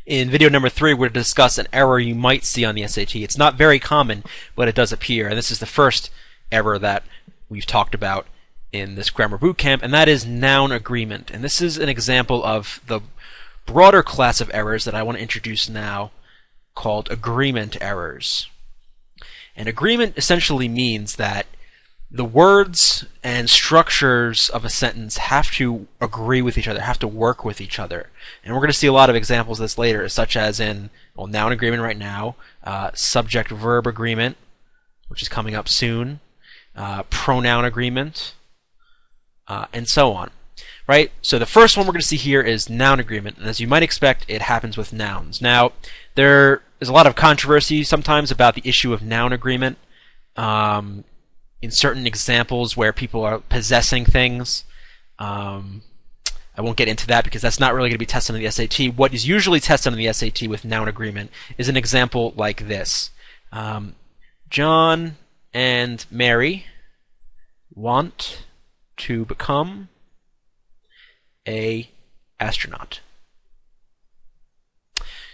In video number 3, we're going to discuss an error you might see on the SAT. It's not very common, but it does appear, and this is the first error that we've talked about in this grammar bootcamp, and that is noun agreement. And this is an example of the broader class of errors that I want to introduce now, called agreement errors. And agreement essentially means that the words and structures of a sentence have to agree with each other, have to work with each other. And we're going to see a lot of examples of this later, such as in noun agreement right now, subject-verb agreement, which is coming up soon, pronoun agreement, and so on. Right? So the first one we're going to see here is noun agreement, and as you might expect, it happens with nouns. Now, there is a lot of controversy sometimes about the issue of noun agreement. In certain examples where people are possessing things. I won't get into that because that's not really going to be tested on the SAT. What is usually tested on the SAT with noun agreement is an example like this. John and Mary want to become an astronaut.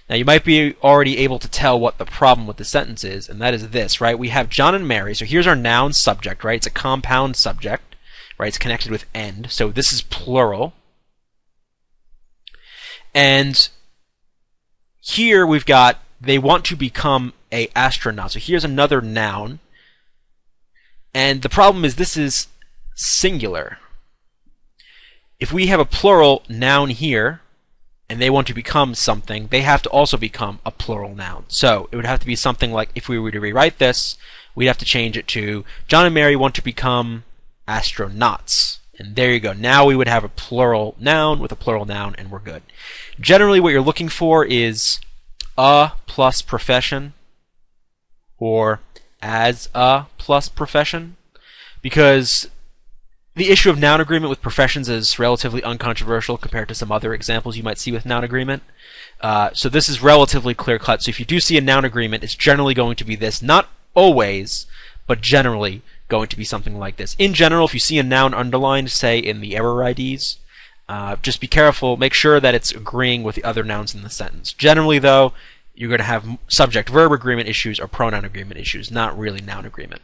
Now, you might be already able to tell what the problem with the sentence is, and that is this, right? We have John and Mary, so here's our noun subject, right? It's a compound subject, right? It's connected with end, so this is plural. And here we've got, they want to become an astronaut. So here's another noun, and the problem is this is singular. If we have a plural noun here, and they want to become something, they have to also become a plural noun. So it would have to be something like, if we were to rewrite this, we'd have to change it to John and Mary want to become astronauts. And there you go. Now we would have a plural noun with a plural noun, and we're good. Generally, what you're looking for is a plus profession, or as a plus profession, because the issue of noun agreement with professions is relatively uncontroversial compared to some other examples you might see with noun agreement. So this is relatively clear-cut. So if you do see a noun agreement, it's generally going to be this. Not always, but generally going to be something like this. In general, if you see a noun underlined, say in the error IDs, just be careful. Make sure that it's agreeing with the other nouns in the sentence. Generally, though, you're going to have subject-verb agreement issues or pronoun agreement issues, not really noun agreement.